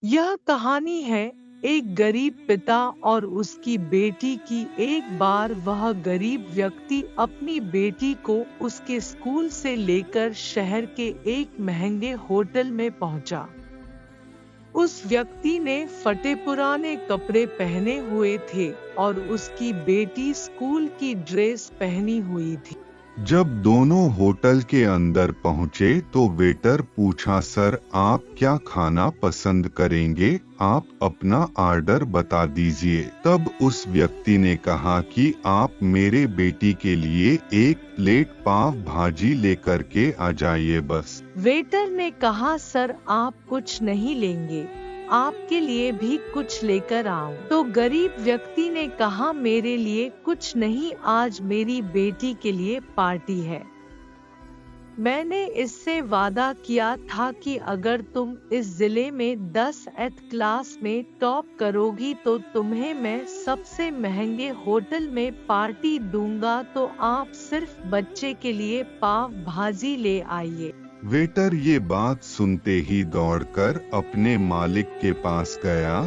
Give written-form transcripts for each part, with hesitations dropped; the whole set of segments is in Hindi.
यह कहानी है एक गरीब पिता और उसकी बेटी की। एक बार वह गरीब व्यक्ति अपनी बेटी को उसके स्कूल से लेकर शहर के एक महंगे होटल में पहुंचा। उस व्यक्ति ने फटे पुराने कपड़े पहने हुए थे और उसकी बेटी स्कूल की ड्रेस पहनी हुई थी। जब दोनों होटल के अंदर पहुंचे तो वेटर पूछा, सर आप क्या खाना पसंद करेंगे, आप अपना ऑर्डर बता दीजिए। तब उस व्यक्ति ने कहा कि आप मेरे बेटी के लिए एक प्लेट पाव भाजी लेकर के आ जाइए बस। वेटर ने कहा, सर आप कुछ नहीं लेंगे, आपके लिए भी कुछ लेकर आओ। तो गरीब व्यक्ति ने कहा, मेरे लिए कुछ नहीं, आज मेरी बेटी के लिए पार्टी है। मैंने इससे वादा किया था कि अगर तुम इस जिले में 10th क्लास में टॉप करोगी तो तुम्हें मैं सबसे महंगे होटल में पार्टी दूंगा, तो आप सिर्फ बच्चे के लिए पाव भाजी ले आइए। वेटर ये बात सुनते ही दौड़कर अपने मालिक के पास गया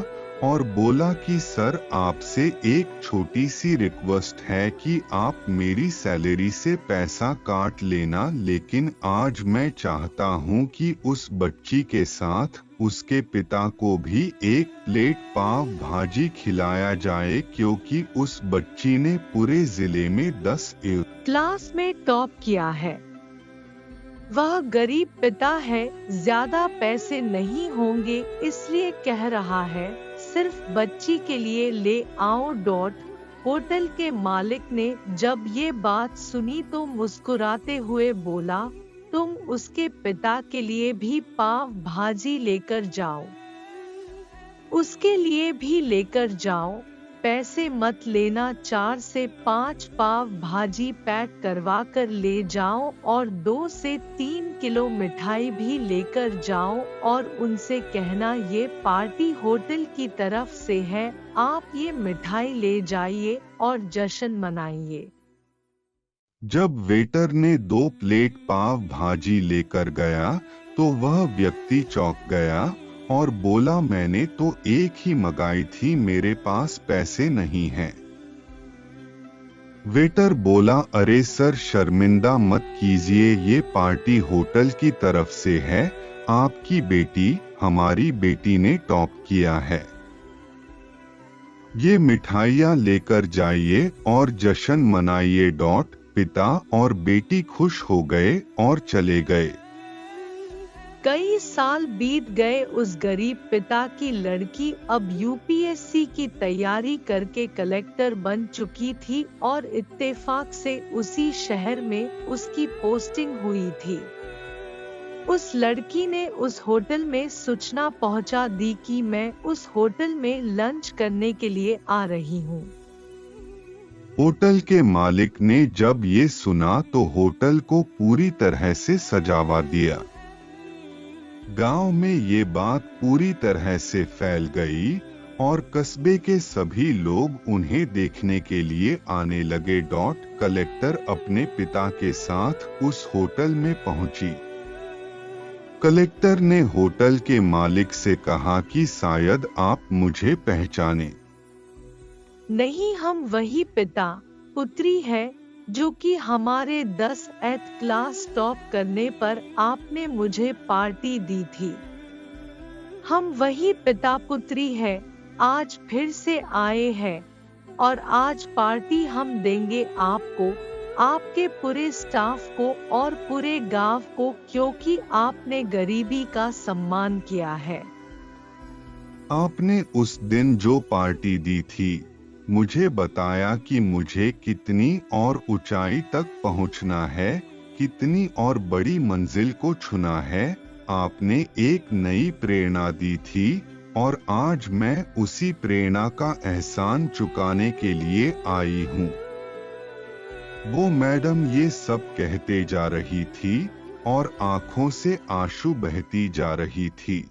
और बोला कि सर आपसे एक छोटी सी रिक्वेस्ट है कि आप मेरी सैलरी से पैसा काट लेना, लेकिन आज मैं चाहता हूं कि उस बच्ची के साथ उसके पिता को भी एक प्लेट पाव भाजी खिलाया जाए, क्योंकि उस बच्ची ने पूरे जिले में 10th क्लास में टॉप किया है। वह गरीब पिता है, ज्यादा पैसे नहीं होंगे, इसलिए कह रहा है सिर्फ बच्ची के लिए ले आओ। होटल के मालिक ने जब ये बात सुनी तो मुस्कुराते हुए बोला, तुम उसके पिता के लिए भी पाव भाजी लेकर जाओ, उसके लिए भी लेकर जाओ, पैसे मत लेना, 4 से 5 पाव भाजी पैक करवा कर ले जाओ और 2 से 3 किलो मिठाई भी लेकर जाओ और उनसे कहना ये पार्टी होटल की तरफ से है, आप ये मिठाई ले जाइए और जश्न मनाइए। जब वेटर ने 2 प्लेट पाव भाजी लेकर गया तो वह व्यक्ति चौंक गया और बोला, मैंने तो एक ही मंगाई थी, मेरे पास पैसे नहीं हैं। वेटर बोला, अरे सर शर्मिंदा मत कीजिए, ये पार्टी होटल की तरफ से है, आपकी बेटी हमारी बेटी ने टॉप किया है, ये मिठाइयाँ लेकर जाइए और जश्न मनाइए। पिता और बेटी खुश हो गए और चले गए। कई साल बीत गए। उस गरीब पिता की लड़की अब यूपीएससी की तैयारी करके कलेक्टर बन चुकी थी और इत्तेफाक से उसी शहर में उसकी पोस्टिंग हुई थी। उस लड़की ने उस होटल में सूचना पहुंचा दी कि मैं उस होटल में लंच करने के लिए आ रही हूँ। होटल के मालिक ने जब ये सुना तो होटल को पूरी तरह से सजावा दिया। गांव में ये बात पूरी तरह से फैल गई और कस्बे के सभी लोग उन्हें देखने के लिए आने लगे। कलेक्टर अपने पिता के साथ उस होटल में पहुंची। कलेक्टर ने होटल के मालिक से कहा कि शायद आप मुझे पहचाने। नहीं, हम वही पिता पुत्री है जो कि हमारे 10th क्लास टॉप करने पर आपने मुझे पार्टी दी थी। हम वही पिता पुत्री है, आज फिर से आए हैं और आज पार्टी हम देंगे आपको, आपके पूरे स्टाफ को और पूरे गांव को, क्योंकि आपने गरीबी का सम्मान किया है। आपने उस दिन जो पार्टी दी थी, मुझे बताया कि मुझे कितनी और ऊंचाई तक पहुंचना है, कितनी और बड़ी मंजिल को छूना है। आपने एक नई प्रेरणा दी थी और आज मैं उसी प्रेरणा का एहसान चुकाने के लिए आई हूँ। वो मैडम ये सब कहते जा रही थी और आंखों से आंसू बहती जा रही थी।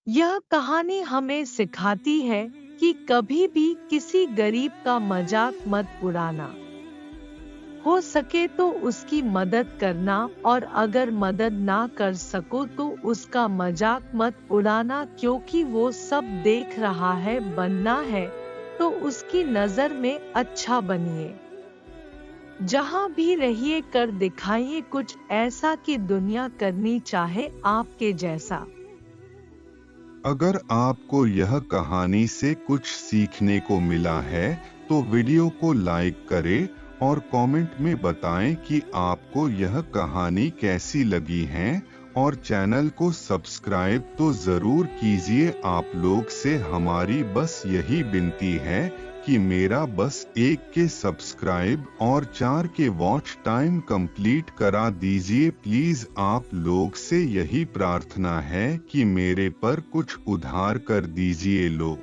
यह कहानी हमें सिखाती है कि कभी भी किसी गरीब का मजाक मत उड़ाना। हो सके तो उसकी मदद करना, और अगर मदद ना कर सको तो उसका मजाक मत उड़ाना, क्योंकि वो सब देख रहा है। बनना है तो उसकी नजर में अच्छा बनिए। जहाँ भी रहिए कर दिखाइए कुछ ऐसा कि दुनिया करनी चाहे आपके जैसा। अगर आपको यह कहानी से कुछ सीखने को मिला है तो वीडियो को लाइक करें और कमेंट में बताएं कि आपको यह कहानी कैसी लगी है, और चैनल को सब्सक्राइब तो जरूर कीजिए। आप लोग से हमारी बस यही विनती है कि मेरा बस 1 के सब्सक्राइब और 4 के वॉच टाइम कंप्लीट करा दीजिए प्लीज। आप लोग से यही प्रार्थना है कि मेरे पर कुछ उधार कर दीजिए लो।